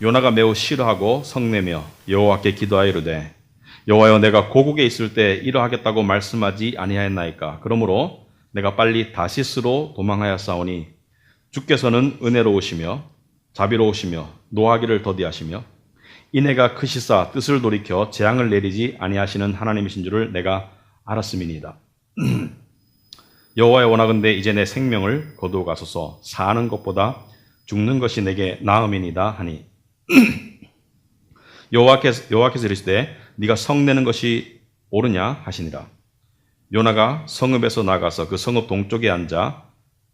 요나가 매우 싫어하고 성내며 여호와께 기도하여 이르되 여호와여 내가 고국에 있을 때 이러하겠다고 말씀하지 아니하였나이까. 그러므로 내가 빨리 다시스로 도망하였사오니 주께서는 은혜로우시며 자비로우시며 노하기를 더디하시며 인애가 크시사 뜻을 돌이켜 재앙을 내리지 아니하시는 하나님이신 줄을 내가 알았음이니이다. 여호와여 원하건대 이제 내 생명을 거두어 가소서. 사는 것보다 죽는 것이 내게 나음이니이다 하니 여호와께서 이르시되 네가 성내는 것이 옳으냐 하시니라. 요나가 성읍에서 나가서 그 성읍 동쪽에 앉아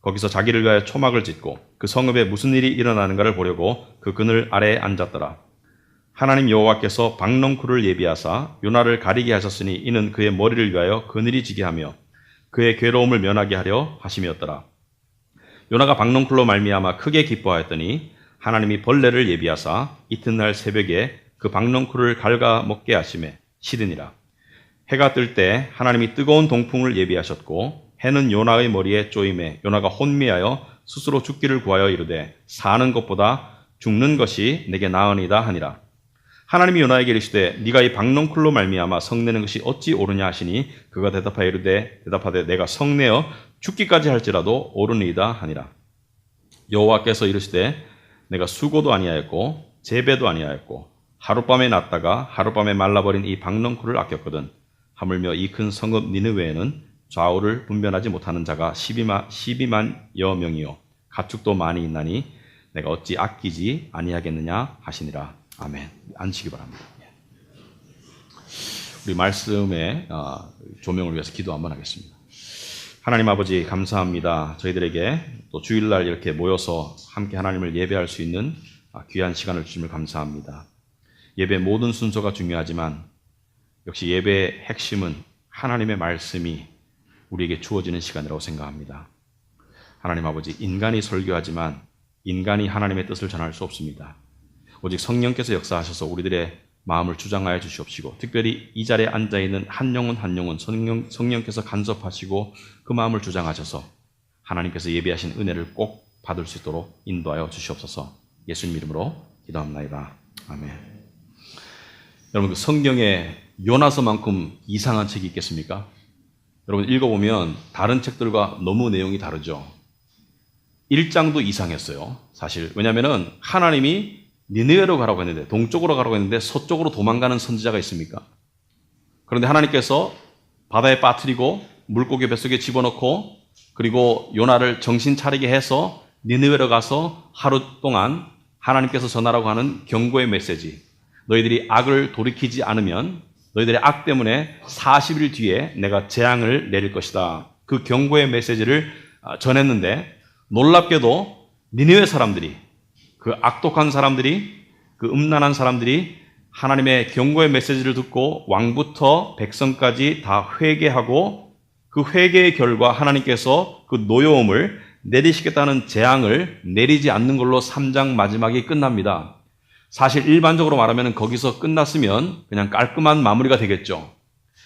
거기서 자기를 위하여 초막을 짓고 그 성읍에 무슨 일이 일어나는가를 보려고 그 그늘 아래에 앉았더라. 하나님 여호와께서 박넝쿨을 예비하사 요나를 가리게 하셨으니 이는 그의 머리를 위하여 그늘이 지게 하며 그의 괴로움을 면하게 하려 하심이었더라. 요나가 박넝쿨로 말미암아 크게 기뻐하였더니 하나님이 벌레를 예비하사 이튿날 새벽에 그 박넝쿨을 갉아 먹게 하심에 시드니라. 해가 뜰 때 하나님이 뜨거운 동풍을 예비하셨고 해는 요나의 머리에 쪼임에 요나가 혼미하여 스스로 죽기를 구하여 이르되 사는 것보다 죽는 것이 내게 나으니이다 하니라. 하나님이 요나에게 이르시되 네가 이 박넝쿨로 말미암아 성내는 것이 어찌 옳으냐 하시니 그가 대답하되 내가 성내어 죽기까지 할지라도 옳으니이다 하니라. 여호와께서 이르시되 내가 수고도 아니하였고 재배도 아니하였고 하룻밤에 났다가 하룻밤에 말라버린 이 박넝쿨을 아꼈거든. 하물며 이 큰 성읍 니느웨에는 좌우를 분별하지 못하는 자가 12만여 명이요 가축도 많이 있나니 내가 어찌 아끼지 아니하겠느냐 하시니라. 아멘. 앉으시기 바랍니다. 우리 말씀의 조명을 위해서 기도 한번 하겠습니다. 하나님 아버지 감사합니다. 저희들에게 또 주일날 이렇게 모여서 함께 하나님을 예배할 수 있는 귀한 시간을 주심을 감사합니다. 예배 모든 순서가 중요하지만 역시 예배의 핵심은 하나님의 말씀이 우리에게 주어지는 시간이라고 생각합니다. 하나님 아버지, 인간이 설교하지만 인간이 하나님의 뜻을 전할 수 없습니다. 오직 성령께서 역사하셔서 우리들의 마음을 주장하여 주시옵시고 특별히 이 자리에 앉아있는 한 영혼 한 영혼 성령께서 간섭하시고 그 마음을 주장하셔서 하나님께서 예비하신 은혜를 꼭 받을 수 있도록 인도하여 주시옵소서. 예수님 이름으로 기도합나이다. 아멘. 여러분, 그 성경에 요나서만큼 이상한 책이 있겠습니까? 여러분 읽어보면 다른 책들과 너무 내용이 다르죠. 1장도 이상했어요. 사실 왜냐하면 하나님이 니느웨로 가라고 했는데 동쪽으로 가라고 했는데 서쪽으로 도망가는 선지자가 있습니까? 그런데 하나님께서 바다에 빠뜨리고 물고기 뱃속에 집어넣고 그리고 요나를 정신 차리게 해서 니느웨로 가서 하루 동안 하나님께서 전하라고 하는 경고의 메시지, 너희들이 악을 돌이키지 않으면 너희들의 악 때문에 40일 뒤에 내가 재앙을 내릴 것이다. 그 경고의 메시지를 전했는데 놀랍게도 니느웨 사람들이, 그 악독한 사람들이, 그 음란한 사람들이 하나님의 경고의 메시지를 듣고 왕부터 백성까지 다 회개하고 그 회개의 결과 하나님께서 그 노여움을 내리시겠다는 재앙을 내리지 않는 걸로 3장 마지막이 끝납니다. 사실 일반적으로 말하면 거기서 끝났으면 그냥 깔끔한 마무리가 되겠죠.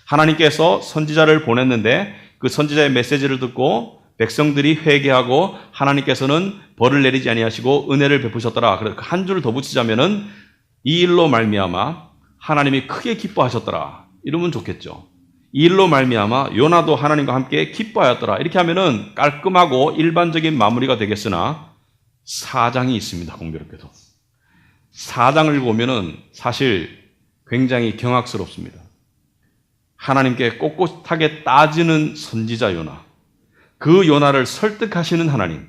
하나님께서 선지자를 보냈는데 그 선지자의 메시지를 듣고 백성들이 회개하고 하나님께서는 벌을 내리지 아니하시고 은혜를 베푸셨더라. 그래서 한 줄을 더 붙이자면은 이 일로 말미암아 하나님이 크게 기뻐하셨더라. 이러면 좋겠죠. 이 일로 말미암아 요나도 하나님과 함께 기뻐하였더라. 이렇게 하면은 깔끔하고 일반적인 마무리가 되겠으나 4장이 있습니다. 공교롭게도 4장을 보면은 사실 굉장히 경악스럽습니다. 하나님께 꼿꼿하게 따지는 선지자 요나, 그 요나를 설득하시는 하나님,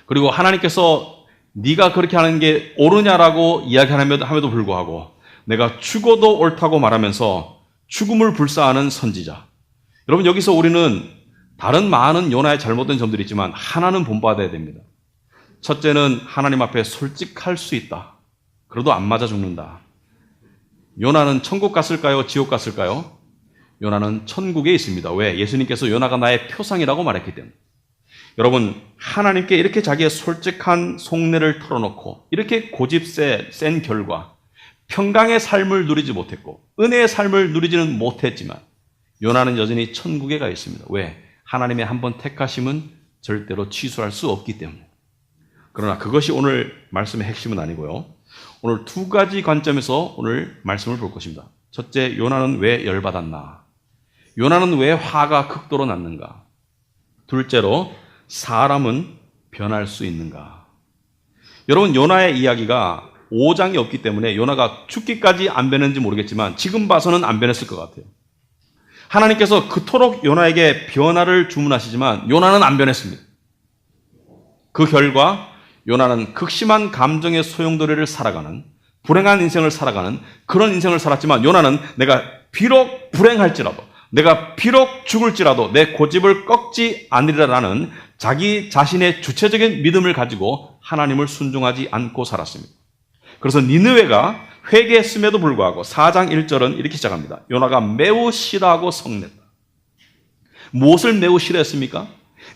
그리고 하나님께서 네가 그렇게 하는 게 옳으냐라고 이야기함에도 불구하고 내가 죽어도 옳다고 말하면서 죽음을 불사하는 선지자. 여러분, 여기서 우리는 다른 많은 요나의 잘못된 점들이 있지만 하나는 본받아야 됩니다. 첫째는 하나님 앞에 솔직할 수 있다. 그래도 안 맞아 죽는다. 요나는 천국 갔을까요? 지옥 갔을까요? 요나는 천국에 있습니다. 왜? 예수님께서 요나가 나의 표상이라고 말했기 때문에. 여러분, 하나님께 이렇게 자기의 솔직한 속내를 털어놓고 이렇게 고집센 결과 평강의 삶을 누리지 못했고 은혜의 삶을 누리지는 못했지만 요나는 여전히 천국에 가 있습니다. 왜? 하나님의 한번 택하심은 절대로 취소할 수 없기 때문에. 그러나 그것이 오늘 말씀의 핵심은 아니고요. 오늘 두 가지 관점에서 오늘 말씀을 볼 것입니다. 첫째, 요나는 왜 열받았나? 요나는 왜 화가 극도로 났는가? 둘째로, 사람은 변할 수 있는가? 여러분, 요나의 이야기가 5장이 없기 때문에 요나가 죽기까지 안 변했는지 모르겠지만 지금 봐서는 안 변했을 것 같아요. 하나님께서 그토록 요나에게 변화를 주문하시지만 요나는 안 변했습니다. 그 결과 요나는 극심한 감정의 소용돌이를 살아가는, 불행한 인생을 살아가는 그런 인생을 살았지만, 요나는 내가 비록 불행할지라도, 내가 비록 죽을지라도 내 고집을 꺾지 않으리라는 자기 자신의 주체적인 믿음을 가지고 하나님을 순종하지 않고 살았습니다. 그래서 니느웨가 회개했음에도 불구하고 4장 1절은 이렇게 시작합니다. 요나가 매우 싫어하고 성냈다. 무엇을 매우 싫어했습니까?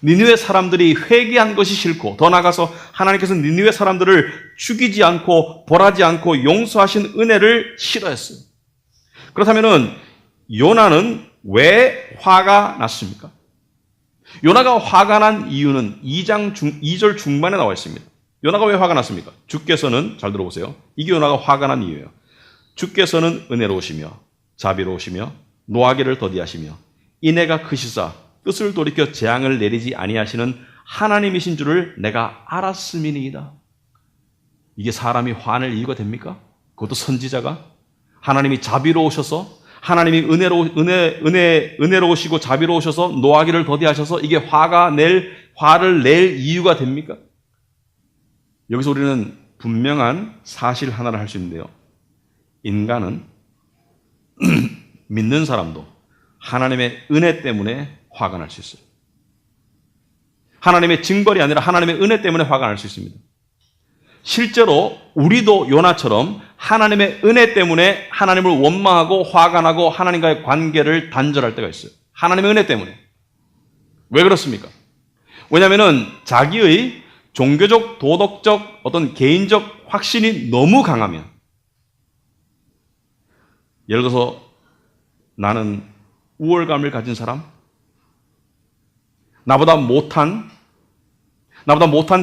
니느웨 사람들이 회개한 것이 싫고, 더 나아가서 하나님께서 니느웨 사람들을 죽이지 않고 벌하지 않고 용서하신 은혜를 싫어했어요. 그렇다면 요나는 왜 화가 났습니까? 요나가 화가 난 이유는 2절 중반에 나와 있습니다. 요나가 왜 화가 났습니까? 주께서는, 잘 들어보세요. 이게 요나가 화가 난 이유예요. 주께서는 은혜로우시며 자비로우시며 노하기를 더디하시며 인애가 크시사 뜻을 돌이켜 재앙을 내리지 아니하시는 하나님이신 줄을 내가 알았음이니이다. 이게 사람이 화낼 이유가 됩니까? 그것도 선지자가? 하나님이 자비로우셔서, 하나님이 은혜로우시고 자비로우셔서 노하기를 더디하셔서 이게 화를 낼 이유가 됩니까? 여기서 우리는 분명한 사실 하나를 할 수 있는데요. 인간은 믿는 사람도 하나님의 은혜 때문에 화가 날 수 있어요. 하나님의 징벌이 아니라 하나님의 은혜 때문에 화가 날 수 있습니다. 실제로 우리도 요나처럼 하나님의 은혜 때문에 하나님을 원망하고 화가 나고 하나님과의 관계를 단절할 때가 있어요. 하나님의 은혜 때문에. 왜 그렇습니까? 왜냐하면 자기의 종교적, 도덕적, 어떤 개인적 확신이 너무 강하면, 예를 들어서 나는 우월감을 가진 사람, 나보다 못한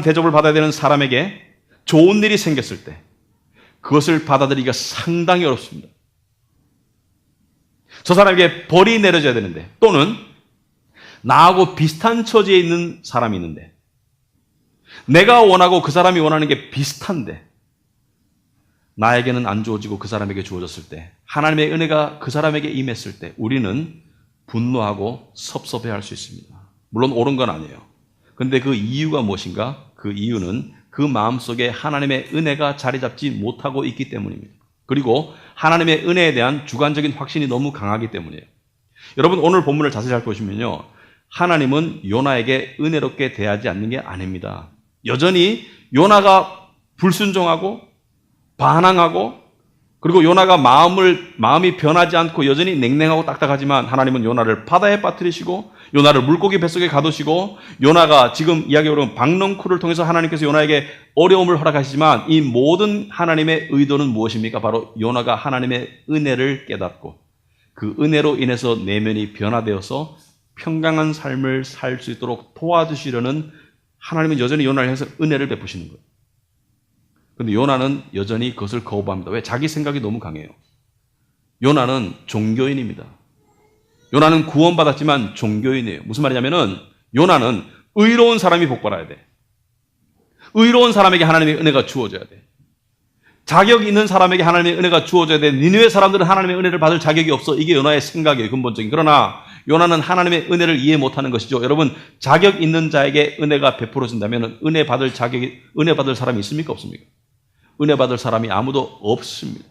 대접을 받아야 되는 사람에게 좋은 일이 생겼을 때 그것을 받아들이기가 상당히 어렵습니다. 저 사람에게 벌이 내려져야 되는데, 또는 나하고 비슷한 처지에 있는 사람이 있는데, 내가 원하고 그 사람이 원하는 게 비슷한데 나에게는 안 주어지고 그 사람에게 주어졌을 때, 하나님의 은혜가 그 사람에게 임했을 때 우리는 분노하고 섭섭해할 수 있습니다. 물론 옳은 건 아니에요. 그런데 그 이유가 무엇인가? 그 이유는 그 마음속에 하나님의 은혜가 자리 잡지 못하고 있기 때문입니다. 그리고 하나님의 은혜에 대한 주관적인 확신이 너무 강하기 때문이에요. 여러분, 오늘 본문을 자세히 잘 보시면요, 하나님은 요나에게 은혜롭게 대하지 않는 게 아닙니다. 여전히 요나가 불순종하고 반항하고, 그리고 요나가 마음이 변하지 않고 여전히 냉랭하고 딱딱하지만 하나님은 요나를 바다에 빠뜨리시고 요나를 물고기 뱃속에 가두시고, 요나가 지금 이야기로 박넝쿨을 통해서 하나님께서 요나에게 어려움을 허락하시지만 이 모든 하나님의 의도는 무엇입니까? 바로 요나가 하나님의 은혜를 깨닫고 그 은혜로 인해서 내면이 변화되어서 평강한 삶을 살 수 있도록 도와주시려는, 하나님은 여전히 요나를 향해서 은혜를 베푸시는 거예요. 그런데 요나는 여전히 그것을 거부합니다. 왜? 자기 생각이 너무 강해요. 요나는 종교인입니다. 요나는 구원받았지만 종교인이에요. 무슨 말이냐면은 요나는 의로운 사람이 복받아야 돼. 의로운 사람에게 하나님의 은혜가 주어져야 돼. 자격 있는 사람에게 하나님의 은혜가 주어져야 돼. 니느웨 사람들은 하나님의 은혜를 받을 자격이 없어. 이게 요나의 생각이에요, 근본적인. 그러나 요나는 하나님의 은혜를 이해 못하는 것이죠. 여러분, 자격 있는 자에게 은혜가 베풀어진다면 은혜 받을 사람이 있습니까? 없습니까? 은혜 받을 사람이 아무도 없습니다.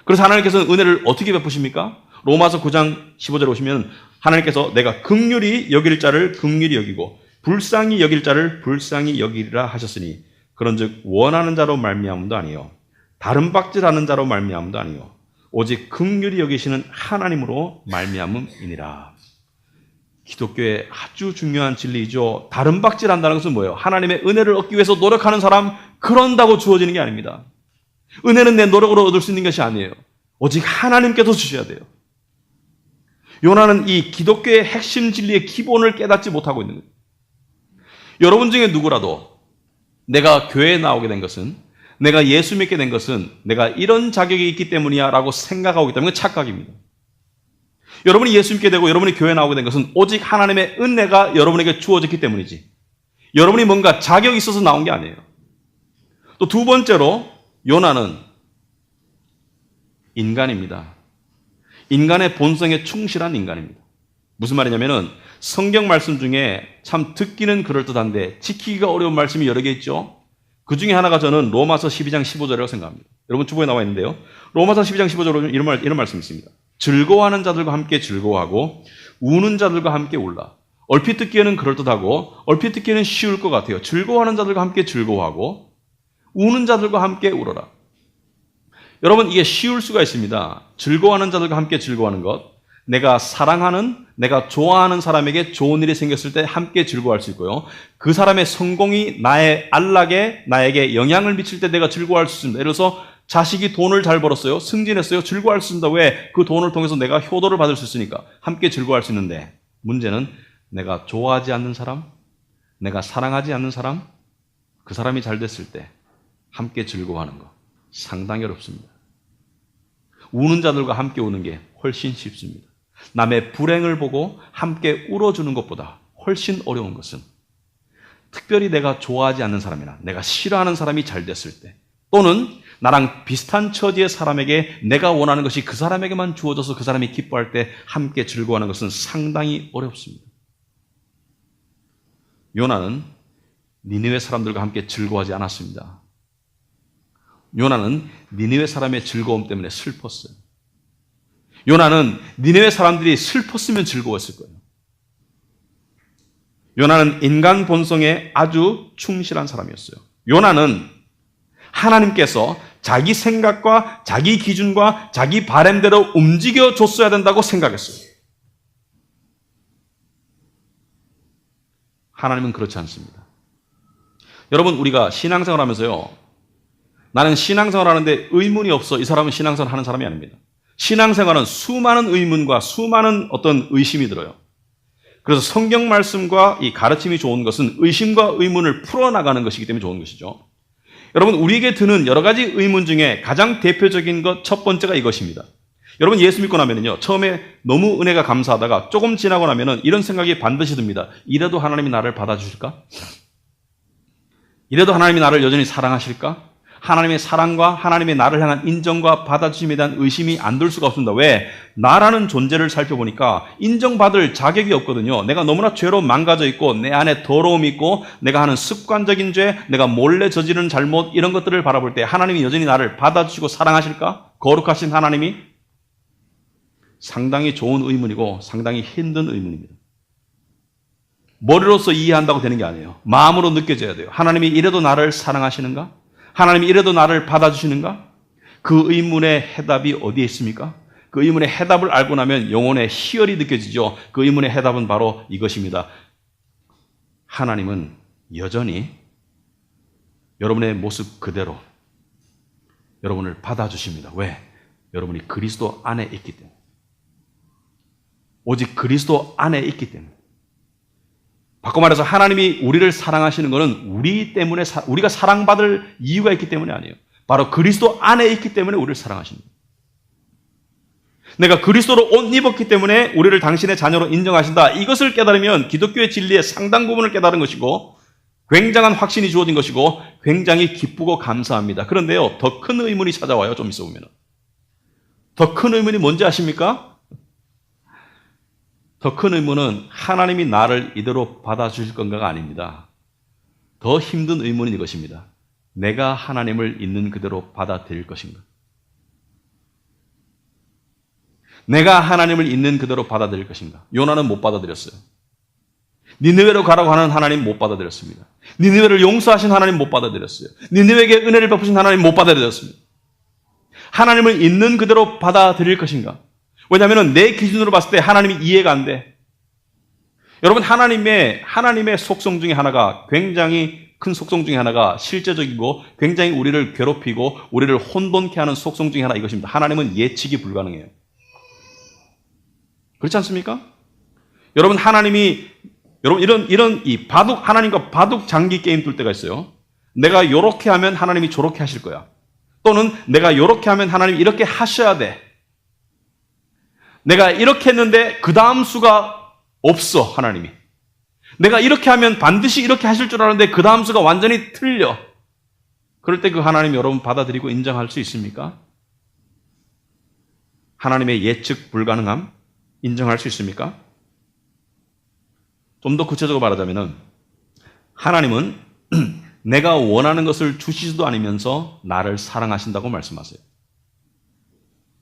그래서 하나님께서는 은혜를 어떻게 베푸십니까? 로마서 9장 15절에 오시면 하나님께서 내가 긍휼히 여길 자를 긍휼히 여기고 불쌍히 여길 자를 불쌍히 여기리라 하셨으니, 그런즉 원하는 자로 말미암음도 아니요 다른 박질하는 자로 말미암음도 아니요 오직 긍휼히 여기시는 하나님으로 말미암음이니라. 기독교의 아주 중요한 진리이죠. 다른 박질한다는 것은 뭐예요? 하나님의 은혜를 얻기 위해서 노력하는 사람, 그런다고 주어지는 게 아닙니다. 은혜는 내 노력으로 얻을 수 있는 것이 아니에요. 오직 하나님께서 주셔야 돼요. 요나는 이 기독교의 핵심 진리의 기본을 깨닫지 못하고 있는 거예요. 여러분 중에 누구라도 내가 교회에 나오게 된 것은 내가 예수 믿게 된 것은 내가 이런 자격이 있기 때문이야 라고 생각하고 있다면 그건 착각입니다. 여러분이 예수 믿게 되고 여러분이 교회 나오게 된 것은 오직 하나님의 은혜가 여러분에게 주어졌기 때문이지 여러분이 뭔가 자격이 있어서 나온 게 아니에요. 또 두 번째로 요나는 인간입니다. 인간의 본성에 충실한 인간입니다. 무슨 말이냐면은 성경 말씀 중에 참 듣기는 그럴듯한데 지키기가 어려운 말씀이 여러 개 있죠. 그 중에 하나가 저는 로마서 12장 15절이라고 생각합니다. 여러분 주보에 나와 있는데요. 로마서 12장 15절에 이런 말씀이 있습니다. 즐거워하는 자들과 함께 즐거워하고 우는 자들과 함께 울라. 얼핏 듣기에는 그럴듯하고 얼핏 듣기에는 쉬울 것 같아요. 즐거워하는 자들과 함께 즐거워하고 우는 자들과 함께 울어라. 여러분 이게 쉬울 수가 있습니다. 즐거워하는 자들과 함께 즐거워하는 것. 내가 사랑하는, 내가 좋아하는 사람에게 좋은 일이 생겼을 때 함께 즐거워할 수 있고요. 그 사람의 성공이 나의 안락에, 나에게 영향을 미칠 때 내가 즐거워할 수 있습니다. 예를 들어서 자식이 돈을 잘 벌었어요. 승진했어요. 즐거워할 수 있습니다. 왜? 그 돈을 통해서 내가 효도를 받을 수 있으니까 함께 즐거워할 수 있는데 문제는 내가 좋아하지 않는 사람, 내가 사랑하지 않는 사람, 그 사람이 잘 됐을 때 함께 즐거워하는 거 상당히 어렵습니다. 우는 자들과 함께 우는 게 훨씬 쉽습니다. 남의 불행을 보고 함께 울어주는 것보다 훨씬 어려운 것은 특별히 내가 좋아하지 않는 사람이나 내가 싫어하는 사람이 잘 됐을 때 또는 나랑 비슷한 처지의 사람에게 내가 원하는 것이 그 사람에게만 주어져서 그 사람이 기뻐할 때 함께 즐거워하는 것은 상당히 어렵습니다. 요나는 니느웨 사람들과 함께 즐거워하지 않았습니다. 요나는 니느웨 사람의 즐거움 때문에 슬펐어요. 요나는 니느웨 사람들이 슬펐으면 즐거웠을 거예요. 요나는 인간 본성에 아주 충실한 사람이었어요. 요나는 하나님께서 자기 생각과 자기 기준과 자기 바램대로 움직여줬어야 된다고 생각했어요. 하나님은 그렇지 않습니다. 여러분 우리가 신앙생활 하면서요. 나는 신앙생활 하는데 의문이 없어. 이 사람은 신앙생활 하는 사람이 아닙니다. 신앙생활은 수많은 의문과 수많은 어떤 의심이 들어요. 그래서 성경 말씀과 이 가르침이 좋은 것은 의심과 의문을 풀어나가는 것이기 때문에 좋은 것이죠. 여러분 우리에게 드는 여러 가지 의문 중에 가장 대표적인 것 첫 번째가 이것입니다. 여러분 예수 믿고 나면은요 처음에 너무 은혜가 감사하다가 조금 지나고 나면은 이런 생각이 반드시 듭니다. 이래도 하나님이 나를 받아주실까? 이래도 하나님이 나를 여전히 사랑하실까? 하나님의 사랑과 하나님의 나를 향한 인정과 받아주심에 대한 의심이 안 들 수가 없습니다. 왜? 나라는 존재를 살펴보니까 인정받을 자격이 없거든요. 내가 너무나 죄로 망가져 있고 내 안에 더러움이 있고 내가 하는 습관적인 죄, 내가 몰래 저지르는 잘못 이런 것들을 바라볼 때 하나님이 여전히 나를 받아주시고 사랑하실까? 거룩하신 하나님이? 상당히 좋은 의문이고 상당히 힘든 의문입니다. 머리로서 이해한다고 되는 게 아니에요. 마음으로 느껴져야 돼요. 하나님이 이래도 나를 사랑하시는가? 하나님이 이래도 나를 받아주시는가? 그 의문의 해답이 어디에 있습니까? 그 의문의 해답을 알고 나면 영혼의 희열이 느껴지죠. 그 의문의 해답은 바로 이것입니다. 하나님은 여전히 여러분의 모습 그대로 여러분을 받아주십니다. 왜? 여러분이 그리스도 안에 있기 때문에. 오직 그리스도 안에 있기 때문에. 바꿔 말해서 하나님이 우리를 사랑하시는 것은 우리 때문에 우리가 사랑받을 이유가 있기 때문이 아니에요. 바로 그리스도 안에 있기 때문에 우리를 사랑하십니다. 내가 그리스도로 옷 입었기 때문에 우리를 당신의 자녀로 인정하신다. 이것을 깨달으면 기독교의 진리의 상당 부분을 깨달은 것이고 굉장한 확신이 주어진 것이고 굉장히 기쁘고 감사합니다. 그런데요. 더 큰 의문이 찾아와요. 좀 있어 보면. 더 큰 의문이 뭔지 아십니까? 더 큰 의문은 하나님이 나를 이대로 받아주실 건가가 아닙니다. 더 힘든 의문은 이것입니다. 내가 하나님을 있는 그대로 받아들일 것인가? 내가 하나님을 있는 그대로 받아들일 것인가? 요나는 못 받아들였어요. 니느웨로 가라고 하는 하나님 못 받아들였습니다. 니느웨를 용서하신 하나님 못 받아들였어요. 니느웨에게 은혜를 베푸신 하나님 못 받아들였습니다. 하나님을 있는 그대로 받아들일 것인가? 왜냐하면 내 기준으로 봤을 때 하나님이 이해가 안 돼. 여러분 하나님의 속성 중에 하나가 굉장히 큰 속성 중에 하나가 실제적이고 굉장히 우리를 괴롭히고 우리를 혼돈케 하는 속성 중에 하나 이것입니다. 하나님은 예측이 불가능해요. 그렇지 않습니까? 여러분 하나님이 이런 이 바둑 하나님과 바둑 장기 게임 둘 때가 있어요. 내가 이렇게 하면 하나님이 저렇게 하실 거야. 또는 내가 이렇게 하면 하나님이 이렇게 하셔야 돼. 내가 이렇게 했는데 그 다음 수가 없어, 하나님이. 내가 이렇게 하면 반드시 이렇게 하실 줄 알았는데 그 다음 수가 완전히 틀려. 그럴 때 그 하나님 여러분 받아들이고 인정할 수 있습니까? 하나님의 예측 불가능함 인정할 수 있습니까? 좀 더 구체적으로 말하자면 하나님은 내가 원하는 것을 주시지도 않으면서 나를 사랑하신다고 말씀하세요.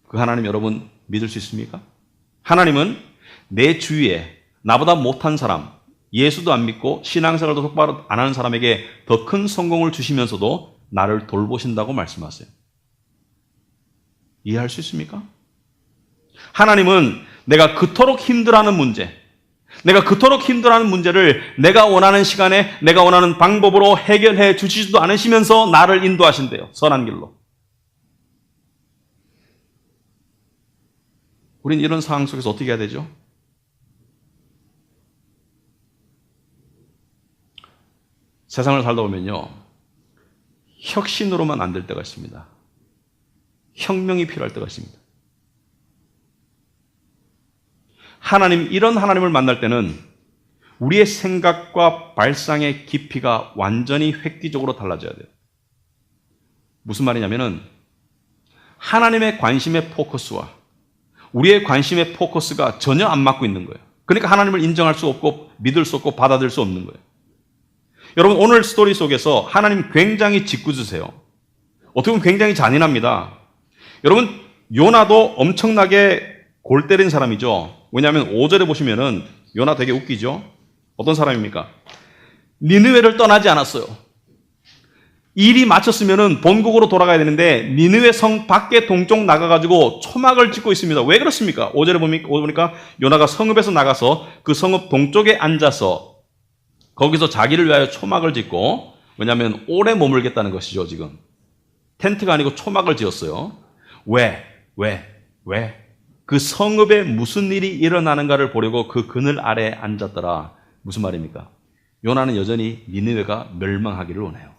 그 하나님 여러분 믿을 수 있습니까? 하나님은 내 주위에 나보다 못한 사람, 예수도 안 믿고 신앙생활도 똑바로 안 하는 사람에게 더 큰 성공을 주시면서도 나를 돌보신다고 말씀하세요. 이해할 수 있습니까? 하나님은 내가 그토록 힘들어하는 문제, 내가 그토록 힘들어하는 문제를 내가 원하는 시간에 내가 원하는 방법으로 해결해 주시지도 않으시면서 나를 인도하신대요. 선한 길로. 우린 이런 상황 속에서 어떻게 해야 되죠? 세상을 살다 보면요, 혁신으로만 안 될 때가 있습니다. 혁명이 필요할 때가 있습니다. 이런 하나님을 만날 때는 우리의 생각과 발상의 깊이가 완전히 획기적으로 달라져야 돼요. 무슨 말이냐면은 하나님의 관심의 포커스와 우리의 관심의 포커스가 전혀 안 맞고 있는 거예요. 그러니까 하나님을 인정할 수 없고 믿을 수 없고 받아들일 수 없는 거예요. 여러분 오늘 스토리 속에서 하나님 굉장히 짓궂으세요. 어떻게 보면 굉장히 잔인합니다. 여러분 요나도 엄청나게 골 때린 사람이죠. 왜냐하면 5절에 보시면은 요나 되게 웃기죠. 어떤 사람입니까? 니느웨를 떠나지 않았어요. 일이 마쳤으면은 본국으로 돌아가야 되는데 니느웨 성 밖에 동쪽 나가가지고 초막을 짓고 있습니다. 왜 그렇습니까? 5절에 보니까 요나가 성읍에서 나가서 그 성읍 동쪽에 앉아서 거기서 자기를 위하여 초막을 짓고, 왜냐하면 오래 머물겠다는 것이죠. 지금 텐트가 아니고 초막을 지었어요. 왜? 그 성읍에 무슨 일이 일어나는가를 보려고 그 그늘 아래에 앉았더라. 무슨 말입니까? 요나는 여전히 니느웨가 멸망하기를 원해요.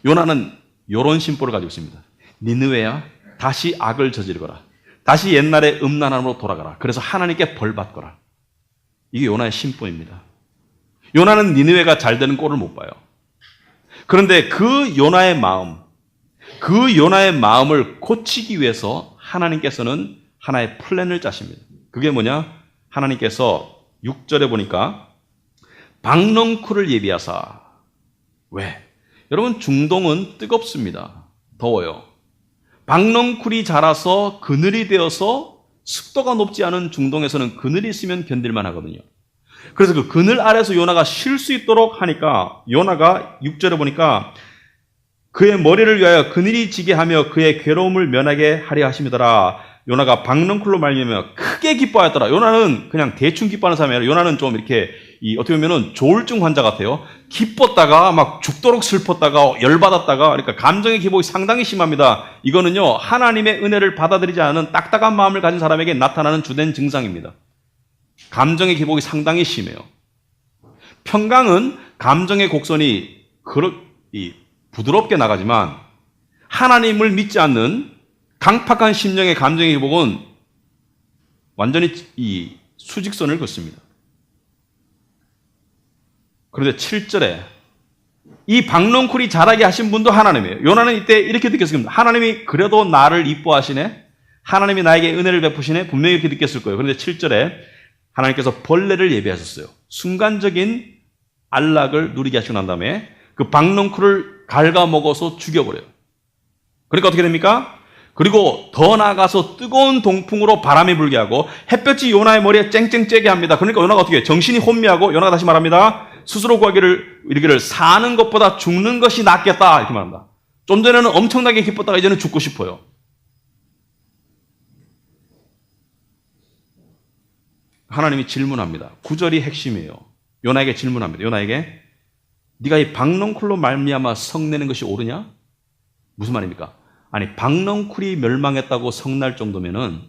요나는 이런 심보를 가지고 있습니다. 니느웨야, 다시 악을 저지르거라. 다시 옛날의 음란함으로 돌아가라. 그래서 하나님께 벌 받거라. 이게 요나의 심보입니다. 요나는 니느웨가 잘 되는 꼴을 못 봐요. 그런데 그 요나의 마음을 고치기 위해서 하나님께서는 하나의 플랜을 짜십니다. 그게 뭐냐? 하나님께서 6절에 보니까 박넝쿨을 예비하사. 왜? 여러분 중동은 뜨겁습니다. 더워요. 박넝쿨이 자라서 그늘이 되어서 습도가 높지 않은 중동에서는 그늘이 있으면 견딜만 하거든요. 그래서 그 그늘 아래서 요나가 쉴 수 있도록 하니까 요나가 6절에 보니까 그의 머리를 위하여 그늘이 지게 하며 그의 괴로움을 면하게 하려 하심이더라. 요나가 박넝쿨로 말미암아 크게 기뻐하였더라. 요나는 그냥 대충 기뻐하는 사람이 아니라 요나는 좀 이렇게 어떻게 보면은 조울증 환자 같아요. 기뻤다가 막 죽도록 슬펐다가 열받았다가, 그러니까 감정의 기복이 상당히 심합니다. 이거는요 하나님의 은혜를 받아들이지 않은 딱딱한 마음을 가진 사람에게 나타나는 주된 증상입니다. 감정의 기복이 상당히 심해요. 평강은 감정의 곡선이 부드럽게 나가지만 하나님을 믿지 않는 강팍한 심령의 감정의 기복은 완전히 이 수직선을 긋습니다. 그런데 7절에 이 박넝쿨이 자라게 하신 분도 하나님이에요. 요나는 이때 이렇게 느꼈습니다. 하나님이 그래도 나를 이뻐하시네. 하나님이 나에게 은혜를 베푸시네. 분명히 이렇게 느꼈을 거예요. 그런데 7절에 하나님께서 벌레를 예비하셨어요. 순간적인 안락을 누리게 하시고 난 다음에 그 박넝쿨을 갉아먹어서 죽여버려요. 그러니까 어떻게 됩니까? 그리고 더 나아가서 뜨거운 동풍으로 바람이 불게 하고 햇볕이 요나의 머리에 쨍쨍 쬐게 합니다. 그러니까 요나가 어떻게 해요? 정신이 혼미하고 요나가 다시 말합니다. 스스로 이르기를 사는 것보다 죽는 것이 낫겠다 이렇게 말합니다. 좀 전에는 엄청나게 기뻤다가 이제는 죽고 싶어요. 하나님이 질문합니다. 9절이 핵심이에요. 요나에게 질문합니다. 요나에게 네가 이 박넝쿨로 말미암아 성내는 것이 옳으냐? 무슨 말입니까? 아니 박넝쿨이 멸망했다고 성날 정도면은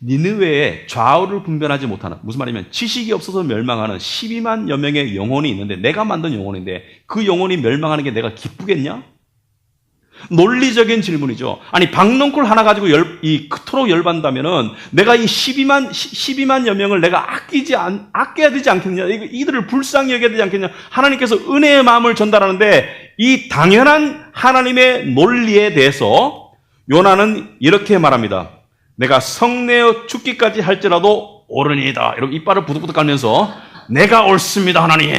니느웨에 좌우를 분별하지 못하는, 무슨 말이냐면 지식이 없어서 멸망하는 12만여 명의 영혼이 있는데, 내가 만든 영혼인데 그 영혼이 멸망하는 게 내가 기쁘겠냐? 논리적인 질문이죠. 아니, 박넝쿨 하나 가지고 그토록 열받는다면은 내가 이 12만여 명을 내가 아껴야 되지 않겠냐? 이들을 불쌍히 여겨야 되지 않겠냐? 하나님께서 은혜의 마음을 전달하는데, 이 당연한 하나님의 논리에 대해서 요나는 이렇게 말합니다. 내가 성내어 죽기까지 할지라도 옳으니이다. 이러고 이빨을 부득부득 깔면서 내가 옳습니다, 하나님.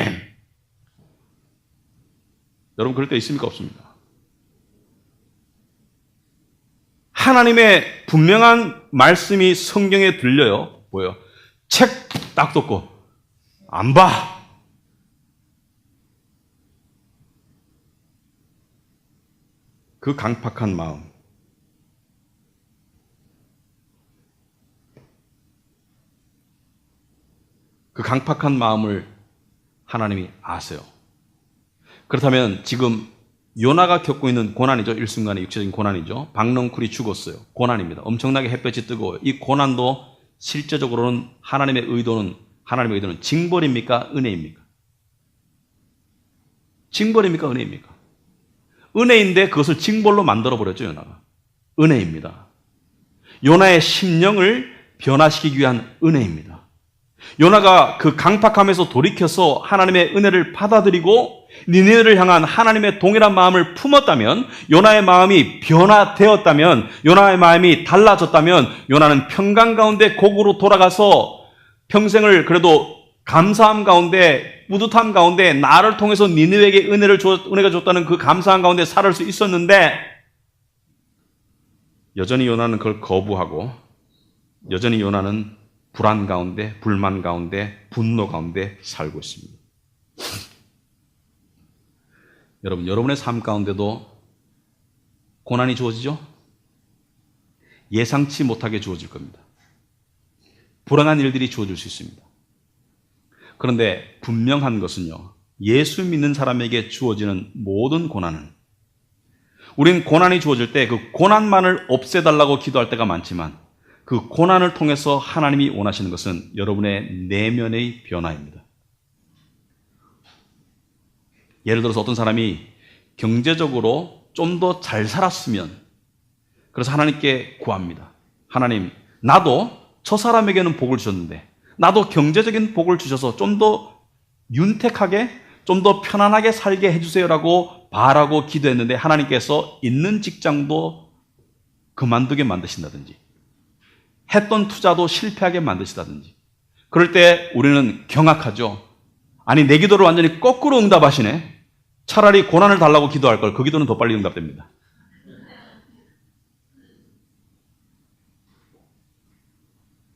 여러분, 그럴 때 있습니까? 없습니까? 하나님의 분명한 말씀이 성경에 들려요. 뭐예요? 책 딱 덮고 안 봐. 그 강팍한 마음. 그 강팍한 마음을 하나님이 아세요. 그렇다면 지금 요나가 겪고 있는 고난이죠. 일순간의 육체적인 고난이죠. 박넝쿨이 죽었어요. 고난입니다. 엄청나게 햇볕이 뜨거워요. 이 고난도 실제적으로는 하나님의 의도는 징벌입니까? 은혜입니까? 징벌입니까? 은혜입니까? 은혜인데 그것을 징벌로 만들어버렸죠, 요나가. 은혜입니다. 요나의 심령을 변화시키기 위한 은혜입니다. 요나가 그 강팍함에서 돌이켜서 하나님의 은혜를 받아들이고 니느웨를 향한 하나님의 동일한 마음을 품었다면, 요나의 마음이 변화되었다면, 요나의 마음이 달라졌다면, 요나는 평강 가운데 곡으로 돌아가서 평생을 그래도 감사함 가운데, 뿌듯함 가운데, 나를 통해서 니느웨에게 은혜가 줬다는 그 감사함 가운데 살을 수 있었는데, 여전히 요나는 그걸 거부하고, 여전히 요나는 불안 가운데, 불만 가운데, 분노 가운데 살고 있습니다. 여러분, 여러분의 삶 가운데도 고난이 주어지죠? 예상치 못하게 주어질 겁니다. 불안한 일들이 주어질 수 있습니다. 그런데 분명한 것은요, 예수 믿는 사람에게 주어지는 모든 고난은, 우린 고난이 주어질 때 그 고난만을 없애달라고 기도할 때가 많지만, 그 고난을 통해서 하나님이 원하시는 것은 여러분의 내면의 변화입니다. 예를 들어서 어떤 사람이 경제적으로 좀 더 잘 살았으면, 그래서 하나님께 구합니다. 하나님, 나도 저 사람에게는 복을 주셨는데 나도 경제적인 복을 주셔서 좀 더 윤택하게, 좀 더 편안하게 살게 해주세요라고 바라고 기도했는데, 하나님께서 있는 직장도 그만두게 만드신다든지, 했던 투자도 실패하게 만드시다든지, 그럴 때 우리는 경악하죠. 아니, 내 기도를 완전히 거꾸로 응답하시네. 차라리 고난을 달라고 기도할 걸, 그 기도는 더 빨리 응답됩니다.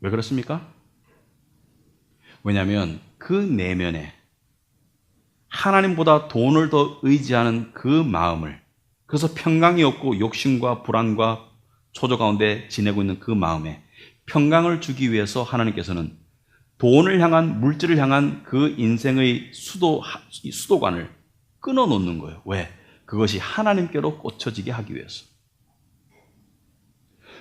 왜 그렇습니까? 왜냐하면 그 내면에 하나님보다 돈을 더 의지하는 그 마음을, 그래서 평강이 없고 욕심과 불안과 초조 가운데 지내고 있는 그 마음에 평강을 주기 위해서 하나님께서는 돈을 향한, 물질을 향한 그 인생의 수도관을 끊어놓는 거예요. 왜? 그것이 하나님께로 꽂혀지게 하기 위해서.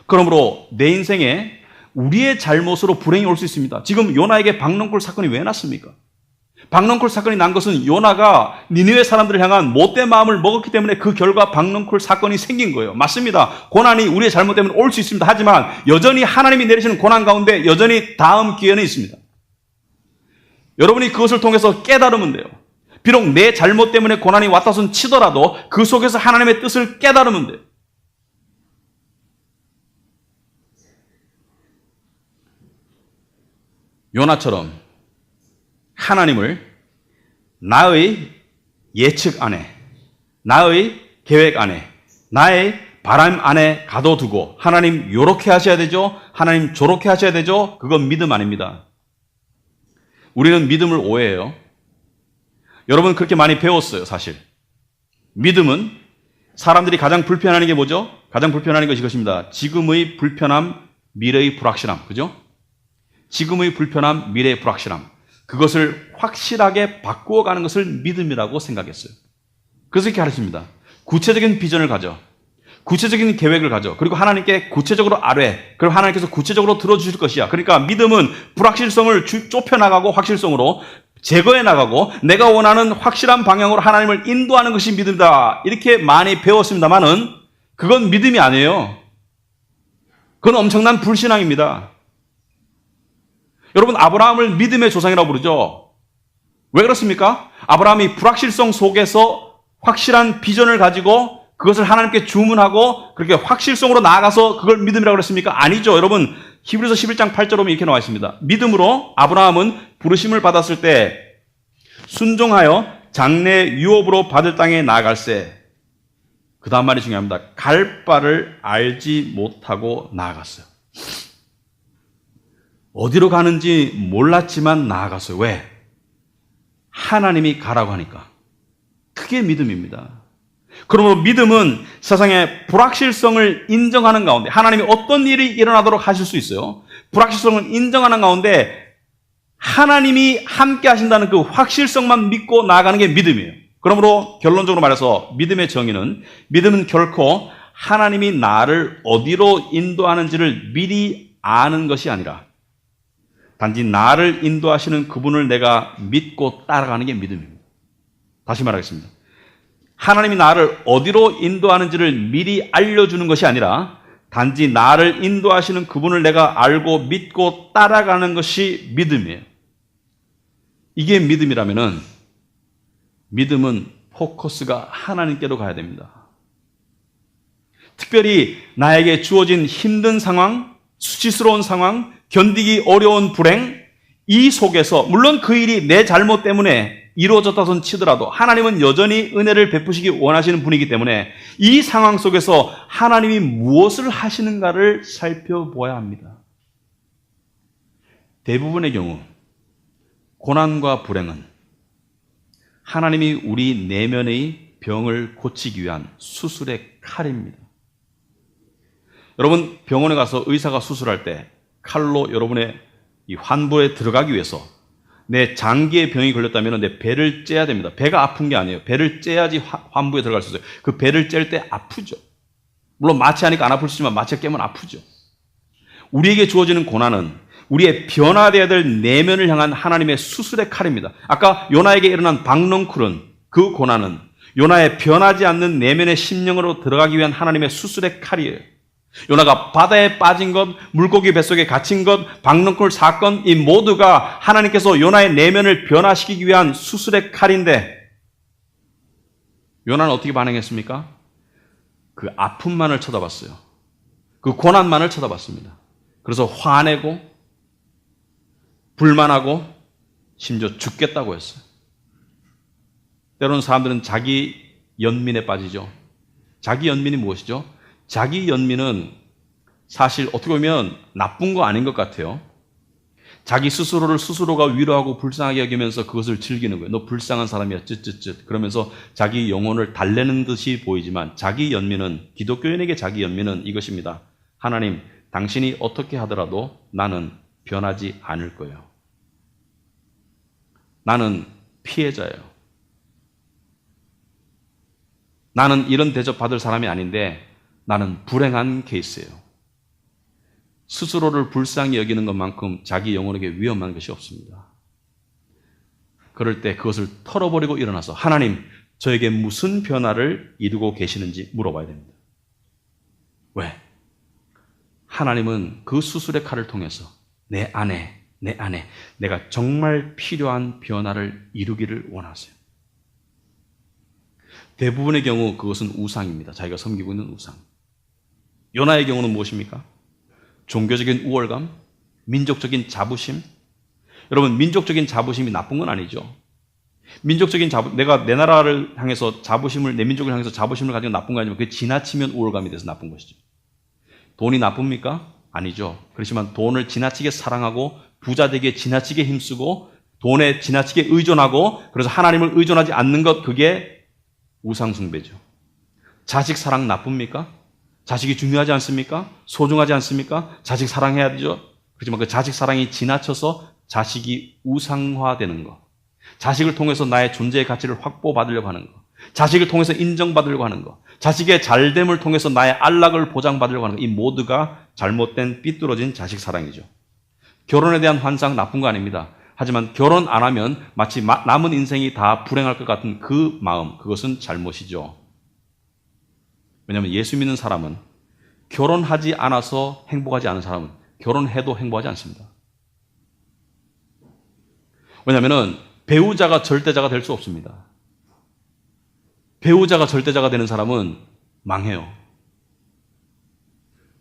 그러므로 내 인생에 우리의 잘못으로 불행이 올 수 있습니다. 지금 요나에게 박넝쿨 사건이 왜 났습니까? 박넝쿨 사건이 난 것은 요나가 니느웨 사람들을 향한 못된 마음을 먹었기 때문에 그 결과 박넝쿨 사건이 생긴 거예요. 맞습니다. 고난이 우리의 잘못 때문에 올 수 있습니다. 하지만 여전히 하나님이 내리시는 고난 가운데 여전히 다음 기회는 있습니다. 여러분이 그것을 통해서 깨달으면 돼요. 비록 내 잘못 때문에 고난이 왔다손 치더라도 그 속에서 하나님의 뜻을 깨달으면 돼요. 요나처럼 하나님을 나의 예측 안에, 나의 계획 안에, 나의 바람 안에 가둬두고, 하나님 요렇게 하셔야 되죠, 하나님 저렇게 하셔야 되죠, 그건 믿음 아닙니다. 우리는 믿음을 오해해요. 여러분 그렇게 많이 배웠어요. 사실 믿음은 사람들이 가장 불편해하는 게 뭐죠? 가장 불편해하는 것이 이것입니다. 지금의 불편함, 미래의 불확실함. 그죠? 지금의 불편함, 미래의 불확실함, 그것을 확실하게 바꾸어가는 것을 믿음이라고 생각했어요. 그래서 이렇게 가르칩니다. 구체적인 비전을 가져. 구체적인 계획을 가져. 그리고 하나님께 구체적으로 아뢰. 그리고 하나님께서 구체적으로 들어주실 것이야. 그러니까 믿음은 불확실성을 좁혀나가고 확실성으로 제거해 나가고 내가 원하는 확실한 방향으로 하나님을 인도하는 것이 믿음이다. 이렇게 많이 배웠습니다만은 그건 믿음이 아니에요. 그건 엄청난 불신앙입니다. 여러분, 아브라함을 믿음의 조상이라고 부르죠. 왜 그렇습니까? 아브라함이 불확실성 속에서 확실한 비전을 가지고 그것을 하나님께 주문하고 그렇게 확실성으로 나아가서 그걸 믿음이라고 그랬습니까? 아니죠. 여러분, 히브리서 11장 8절 보면 이렇게 나와 있습니다. 믿음으로 아브라함은 부르심을 받았을 때 순종하여 장래 유업으로 받을 땅에 나아갈새. 그 다음 말이 중요합니다. 갈 바를 알지 못하고 나아갔어요. 어디로 가는지 몰랐지만 나아갔어요. 왜? 하나님이 가라고 하니까. 그게 믿음입니다. 그러므로 믿음은 세상의 불확실성을 인정하는 가운데 하나님이 어떤 일이 일어나도록 하실 수 있어요. 불확실성을 인정하는 가운데 하나님이 함께 하신다는 그 확실성만 믿고 나아가는 게 믿음이에요. 그러므로 결론적으로 말해서 믿음의 정의는 믿음은 결코 하나님이 나를 어디로 인도하는지를 미리 아는 것이 아니라 단지 나를 인도하시는 그분을 내가 믿고 따라가는 게 믿음입니다. 다시 말하겠습니다. 하나님이 나를 어디로 인도하는지를 미리 알려주는 것이 아니라 단지 나를 인도하시는 그분을 내가 알고 믿고 따라가는 것이 믿음이에요. 이게 믿음이라면은 믿음은 포커스가 하나님께로 가야 됩니다. 특별히 나에게 주어진 힘든 상황, 수치스러운 상황, 견디기 어려운 불행, 이 속에서 물론 그 일이 내 잘못 때문에 이루어졌다손 치더라도 하나님은 여전히 은혜를 베푸시기 원하시는 분이기 때문에 이 상황 속에서 하나님이 무엇을 하시는가를 살펴보아야 합니다. 대부분의 경우 고난과 불행은 하나님이 우리 내면의 병을 고치기 위한 수술의 칼입니다. 여러분, 병원에 가서 의사가 수술할 때 칼로 여러분의 이 환부에 들어가기 위해서 내 장기에 병이 걸렸다면 내 배를 째야 됩니다. 배가 아픈 게 아니에요. 배를 째야지 환부에 들어갈 수 있어요. 그 배를 짤 때 아프죠. 물론 마취하니까 안 아플 수 있지만 마취 깨면 아프죠. 우리에게 주어지는 고난은 우리의 변화되어야 될 내면을 향한 하나님의 수술의 칼입니다. 아까 요나에게 일어난 박넝쿨은 그 고난은 요나의 변하지 않는 내면의 심령으로 들어가기 위한 하나님의 수술의 칼이에요. 요나가 바다에 빠진 것, 물고기 뱃속에 갇힌 것, 박넝쿨 사건, 이 모두가 하나님께서 요나의 내면을 변화시키기 위한 수술의 칼인데 요나는 어떻게 반응했습니까? 그 아픔만을 쳐다봤어요. 그 고난만을 쳐다봤습니다. 그래서 화내고 불만하고 심지어 죽겠다고 했어요. 때로는 사람들은 자기 연민에 빠지죠. 자기 연민이 무엇이죠? 자기 연민은 사실 어떻게 보면 나쁜 거 아닌 것 같아요. 자기 스스로를 스스로가 위로하고 불쌍하게 여기면서 그것을 즐기는 거예요. 너 불쌍한 사람이야, 쯧쯧쯧. 그러면서 자기 영혼을 달래는 듯이 보이지만 자기 연민은, 기독교인에게 자기 연민은 이것입니다. 하나님, 당신이 어떻게 하더라도 나는 변하지 않을 거예요. 나는 피해자예요. 나는 이런 대접 받을 사람이 아닌데 나는 불행한 케이스예요. 스스로를 불쌍히 여기는 것만큼 자기 영혼에게 위험한 것이 없습니다. 그럴 때 그것을 털어버리고 일어나서 하나님, 저에게 무슨 변화를 이루고 계시는지 물어봐야 됩니다. 왜? 하나님은 그 수술의 칼을 통해서 내 안에 내가 정말 필요한 변화를 이루기를 원하세요. 대부분의 경우 그것은 우상입니다. 자기가 섬기고 있는 우상. 요나의 경우는 무엇입니까? 종교적인 우월감, 민족적인 자부심. 여러분, 민족적인 자부심이 나쁜 건 아니죠. 민족적인 내가 내 나라를 향해서 자부심을, 내 민족을 향해서 자부심을 가지고 나쁜 거 아니면 그게 지나치면 우월감이 돼서 나쁜 것이죠. 돈이 나쁩니까? 아니죠. 그렇지만 돈을 지나치게 사랑하고 부자 되기에 지나치게 힘쓰고 돈에 지나치게 의존하고 그래서 하나님을 의존하지 않는 것, 그게 우상숭배죠. 자식 사랑 나쁩니까? 자식이 중요하지 않습니까? 소중하지 않습니까? 자식 사랑해야 되죠. 그렇지만 그 자식 사랑이 지나쳐서 자식이 우상화되는 것, 자식을 통해서 나의 존재의 가치를 확보받으려고 하는 것, 자식을 통해서 인정받으려고 하는 것, 자식의 잘됨을 통해서 나의 안락을 보장받으려고 하는 것, 이 모두가 잘못된 삐뚤어진 자식 사랑이죠. 결혼에 대한 환상 나쁜 거 아닙니다. 하지만 결혼 안 하면 마치 남은 인생이 다 불행할 것 같은 그 마음, 그것은 잘못이죠. 왜냐하면 예수 믿는 사람은 결혼하지 않아서 행복하지 않은 사람은 결혼해도 행복하지 않습니다. 왜냐하면 배우자가 절대자가 될 수 없습니다. 배우자가 절대자가 되는 사람은 망해요.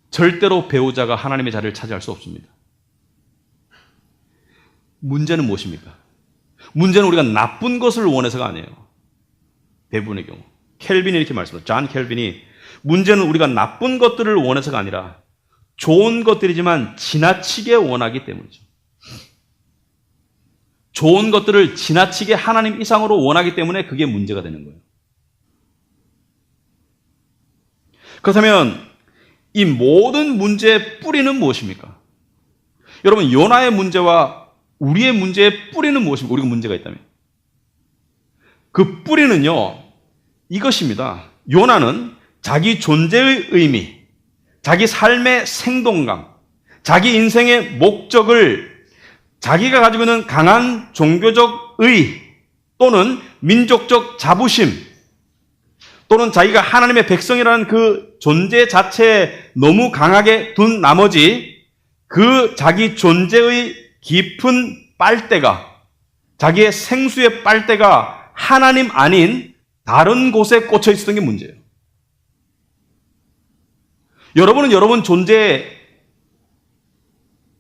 절대로 배우자가 하나님의 자리를 차지할 수 없습니다. 문제는 무엇입니까? 문제는 우리가 나쁜 것을 원해서가 아니에요. 대부분의 경우. 켈빈이 이렇게 말씀합니다. 존 켈빈이 문제는 우리가 나쁜 것들을 원해서가 아니라 좋은 것들이지만 지나치게 원하기 때문이죠. 좋은 것들을 지나치게 하나님 이상으로 원하기 때문에 그게 문제가 되는 거예요. 그렇다면 이 모든 문제의 뿌리는 무엇입니까? 여러분, 요나의 문제와 우리의 문제의 뿌리는 무엇입니까? 우리가 문제가 있다면. 그 뿌리는요, 이것입니다. 요나는 자기 존재의 의미, 자기 삶의 생동감, 자기 인생의 목적을 자기가 가지고 있는 강한 종교적 의 또는 민족적 자부심 또는 자기가 하나님의 백성이라는 그 존재 자체에 너무 강하게 둔 나머지 그 자기 존재의 깊은 빨대가, 자기의 생수의 빨대가 하나님 아닌 다른 곳에 꽂혀 있었던 게 문제예요. 여러분은 여러분 존재의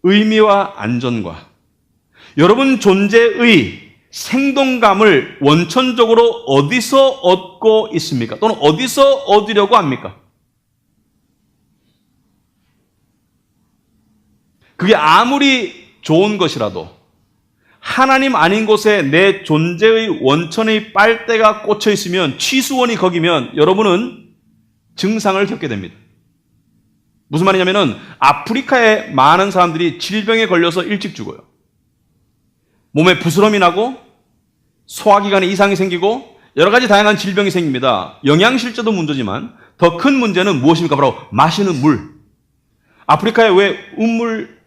의미와 안전과 여러분 존재의 생동감을 원천적으로 어디서 얻고 있습니까? 또는 어디서 얻으려고 합니까? 그게 아무리 좋은 것이라도 하나님 아닌 곳에 내 존재의 원천의 빨대가 꽂혀 있으면, 취수원이 거기면 여러분은 증상을 겪게 됩니다. 무슨 말이냐면은 아프리카에 많은 사람들이 질병에 걸려서 일찍 죽어요. 몸에 부스럼이 나고 소화기관에 이상이 생기고 여러 가지 다양한 질병이 생깁니다. 영양실조도 문제지만 더 큰 문제는 무엇입니까? 바로 마시는 물. 아프리카에 왜 우물,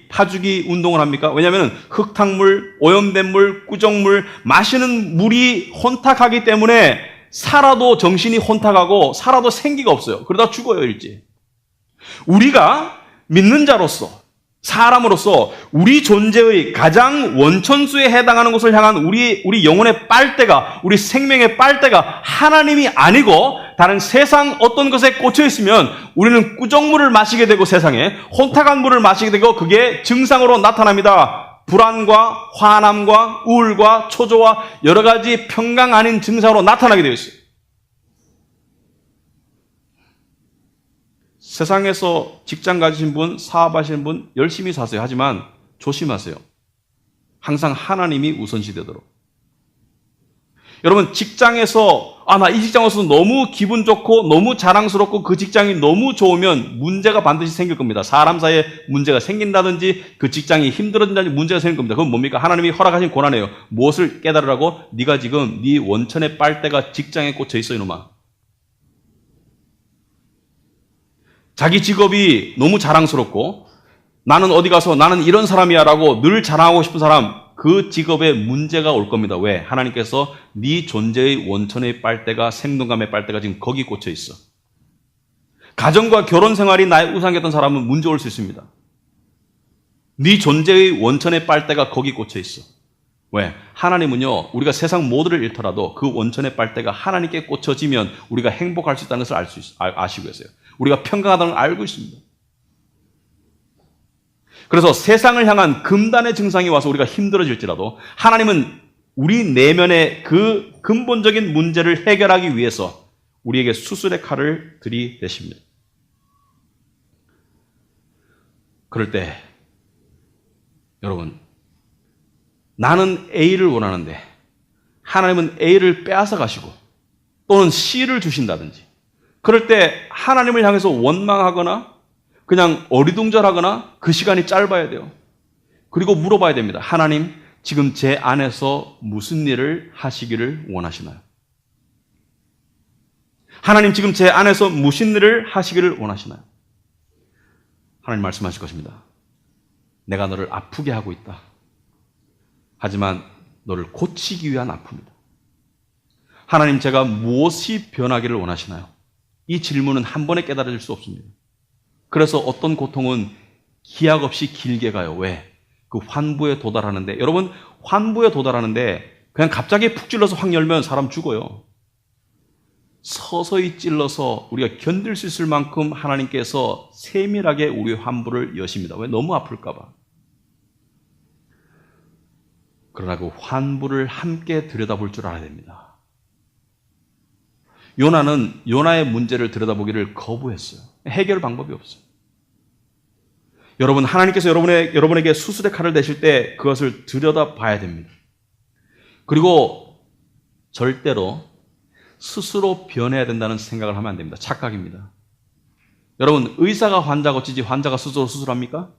파주기 운동을 합니까? 왜냐하면 흙탕물, 오염된 물, 꾸정물, 마시는 물이 혼탁하기 때문에 살아도 정신이 혼탁하고 살아도 생기가 없어요. 그러다 죽어요, 일찍. 우리가 믿는 자로서, 사람으로서 우리 존재의 가장 원천수에 해당하는 것을 향한 우리 영혼의 빨대가, 우리 생명의 빨대가 하나님이 아니고 다른 세상 어떤 것에 꽂혀 있으면 우리는 꾸정물을 마시게 되고 세상에 혼탁한 물을 마시게 되고 그게 증상으로 나타납니다. 불안과 화남과 우울과 초조와 여러 가지 평강 아닌 증상으로 나타나게 되어 있어요. 세상에서 직장 가지신 분, 사업하시는 분 열심히 사세요. 하지만 조심하세요. 항상 하나님이 우선시 되도록. 여러분, 직장에서 나 이 직장 와서 너무 기분 좋고 너무 자랑스럽고 그 직장이 너무 좋으면 문제가 반드시 생길 겁니다. 사람 사이에 문제가 생긴다든지 그 직장이 힘들어진다든지 문제가 생길 겁니다. 그건 뭡니까? 하나님이 허락하신 고난이에요. 무엇을 깨달으라고? 네가 지금 네 원천의 빨대가 직장에 꽂혀 있어, 이놈아. 자기 직업이 너무 자랑스럽고 나는 어디 가서 나는 이런 사람이야 라고 늘 자랑하고 싶은 사람, 그 직업에 문제가 올 겁니다. 왜? 하나님께서 네 존재의 원천의 빨대가, 생동감의 빨대가 지금 거기 꽂혀 있어. 가정과 결혼 생활이 나의 우상이었던 사람은 문제 올 수 있습니다. 네 존재의 원천의 빨대가 거기 꽂혀 있어. 왜? 하나님은요, 우리가 세상 모두를 잃더라도 그 원천의 빨대가 하나님께 꽂혀지면 우리가 행복할 수 있다는 것을 아시고 계세요. 우리가 평강하다는 걸 알고 있습니다. 그래서 세상을 향한 금단의 증상이 와서 우리가 힘들어질지라도 하나님은 우리 내면의 그 근본적인 문제를 해결하기 위해서 우리에게 수술의 칼을 들이대십니다. 그럴 때 여러분, 나는 A를 원하는데 하나님은 A를 빼앗아 가시고 또는 C를 주신다든지, 그럴 때 하나님을 향해서 원망하거나 그냥 어리둥절하거나 그 시간이 짧아야 돼요. 그리고 물어봐야 됩니다. 하나님, 지금 제 안에서 무슨 일을 하시기를 원하시나요? 하나님 지금 제 안에서 무슨 일을 하시기를 원하시나요? 하나님 말씀하실 것입니다. 내가 너를 아프게 하고 있다. 하지만 너를 고치기 위한 아픔이다. 하나님, 제가 무엇이 변하기를 원하시나요? 이 질문은 한 번에 깨달아질 수 없습니다. 그래서 어떤 고통은 기약 없이 길게 가요. 왜? 그 환부에 도달하는데, 여러분, 환부에 도달하는데 그냥 갑자기 푹 찔러서 확 열면 사람 죽어요. 서서히 찔러서 우리가 견딜 수 있을 만큼 하나님께서 세밀하게 우리의 환부를 여십니다. 왜? 너무 아플까 봐. 그러나 그 환부를 함께 들여다볼 줄 알아야 됩니다. 요나는 요나의 문제를 들여다보기를 거부했어요. 해결 방법이 없어요. 여러분, 하나님께서 여러분에게 수술의 칼을 대실 때 그것을 들여다봐야 됩니다. 그리고 절대로 스스로 변해야 된다는 생각을 하면 안 됩니다. 착각입니다. 여러분, 의사가 환자 고치지 환자가 스스로 수술합니까?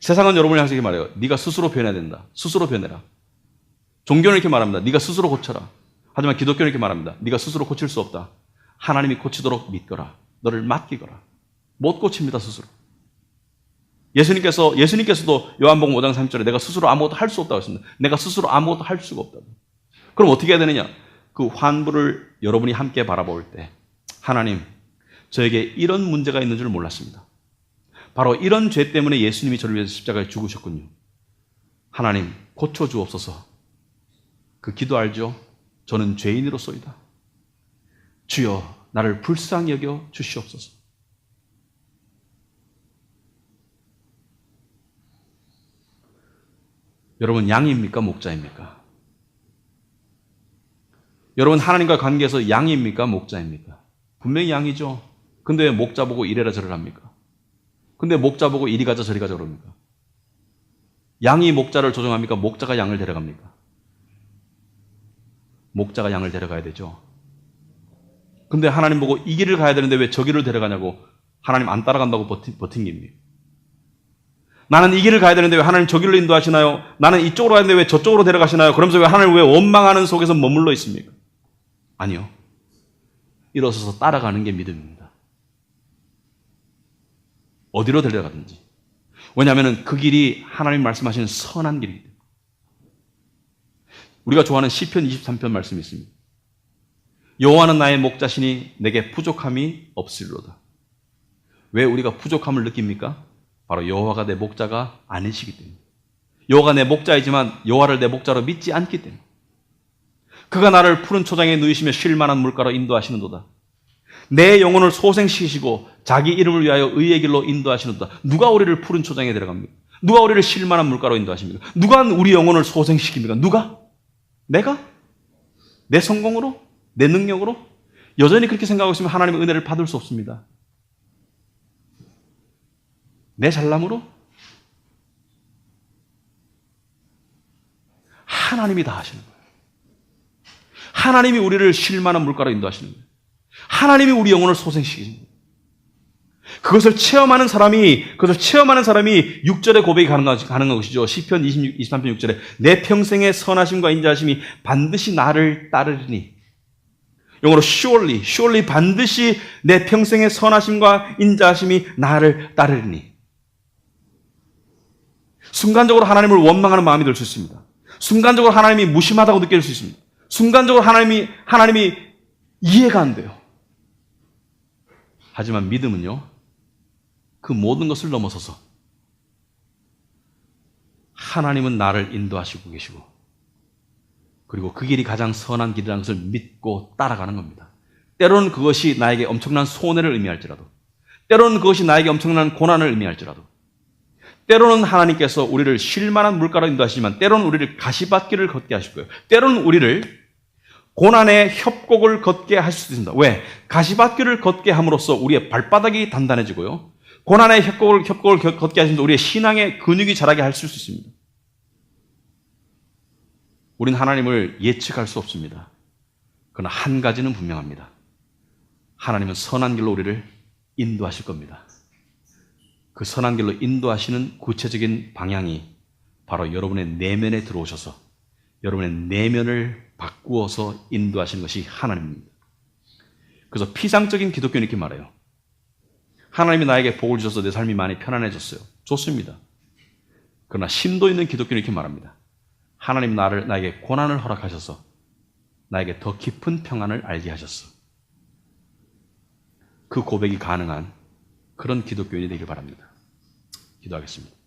세상은 여러분을 향해서 이렇게 말해요. 네가 스스로 변해야 된다. 스스로 변해라. 종교는 이렇게 말합니다. 네가 스스로 고쳐라. 하지만 기독교는 이렇게 말합니다. 네가 스스로 고칠 수 없다. 하나님이 고치도록 믿거라. 너를 맡기거라. 못 고칩니다, 스스로. 예수님께서도 요한복음 5장 3절에 내가 스스로 아무것도 할 수 없다고 했습니다. 내가 스스로 아무것도 할 수가 없다. 그럼 어떻게 해야 되느냐? 그 환부를 여러분이 함께 바라볼 때, 하나님, 저에게 이런 문제가 있는 줄 몰랐습니다. 바로 이런 죄 때문에 예수님이 저를 위해서 십자가에 죽으셨군요. 하나님, 고쳐주옵소서. 그 기도 알죠? 저는 죄인으로소이다. 주여, 나를 불쌍히 여겨 주시옵소서. 여러분, 양입니까? 목자입니까? 여러분, 하나님과 관계에서 양입니까? 목자입니까? 분명히 양이죠. 근데 왜 목자 보고 이래라 저래라 합니까? 근데 목자 보고 이리 가자 저리 가자 그럽니까? 양이 목자를 조종합니까? 목자가 양을 데려갑니까? 목자가 양을 데려가야 되죠. 근데 하나님 보고 이 길을 가야 되는데 왜 저 길을 데려가냐고 하나님 안 따라간다고 버팅깁니까? 나는 이 길을 가야 되는데 왜 하나님 저 길로 인도하시나요? 나는 이쪽으로 가야 되는데 왜 저쪽으로 데려가시나요? 그러면서 왜 하나님 왜 원망하는 속에서 머물러 있습니까? 아니요. 일어서서 따라가는 게 믿음입니다. 어디로 데려가든지. 왜냐하면 그 길이 하나님 말씀하시는 선한 길이기 때문에. 우리가 좋아하는 시편 23편 말씀이 있습니다. 여호와는 나의 목자시니 내게 부족함이 없으리로다. 왜 우리가 부족함을 느낍니까? 바로 여호와가 내 목자가 아니시기 때문에. 여호와가 내 목자이지만 여호와를 내 목자로 믿지 않기 때문에. 그가 나를 푸른 초장에 누이시며 쉴 만한 물가로 인도하시는도다. 내 영혼을 소생시키시고 자기 이름을 위하여 의의 길로 인도하시는도다. 누가 우리를 푸른 초장에 데려갑니까? 누가 우리를 쉴 만한 물가로 인도하십니까? 누가 우리 영혼을 소생시킵니까? 누가? 내가? 내 성공으로? 내 능력으로? 여전히 그렇게 생각하고 있으면 하나님의 은혜를 받을 수 없습니다. 내 잘남으로? 하나님이 다 하시는 거예요. 하나님이 우리를 쉴 만한 물가로 인도하시는 거예요. 하나님이 우리 영혼을 소생시키는 거예요. 그것을 체험하는 사람이 6절의 고백이 가능한 것이죠. 시편 23편 6절에 내 평생의 선하심과 인자하심이 반드시 나를 따르리니. 영어로 surely 반드시 내 평생의 선하심과 인자하심이 나를 따르리니. 순간적으로 하나님을 원망하는 마음이 들 수 있습니다. 순간적으로 하나님이 무심하다고 느낄 수 있습니다. 순간적으로 하나님이 이해가 안 돼요. 하지만 믿음은요, 그 모든 것을 넘어서서 하나님은 나를 인도하시고 계시고, 그리고 그 길이 가장 선한 길이라는 것을 믿고 따라가는 겁니다. 때로는 그것이 나에게 엄청난 손해를 의미할지라도, 때로는 그것이 나에게 엄청난 고난을 의미할지라도, 때로는 하나님께서 우리를 쉴 만한 물가로 인도하시지만 때로는 우리를 가시밭길을 걷게 하실 거예요. 때로는 우리를 고난의 협곡을 걷게 하실 수 있습니다. 왜? 가시밭길을 걷게 함으로써 우리의 발바닥이 단단해지고요. 고난의 협곡을 걷게 하시면서 우리의 신앙의 근육이 자라게 할 수 있습니다. 우리는 하나님을 예측할 수 없습니다. 그러나 한 가지는 분명합니다. 하나님은 선한 길로 우리를 인도하실 겁니다. 그 선한 길로 인도하시는 구체적인 방향이 바로 여러분의 내면에 들어오셔서 여러분의 내면을 바꾸어서 인도하시는 것이 하나님입니다. 그래서 피상적인 기독교는 이렇게 말해요. 하나님이 나에게 복을 주셔서 내 삶이 많이 편안해졌어요. 좋습니다. 그러나 심도 있는 기독교는 이렇게 말합니다. 하나님 나에게 고난을 허락하셔서 나에게 더 깊은 평안을 알게 하셨어. 그 고백이 가능한 그런 기독교인이 되길 바랍니다. 기도하겠습니다.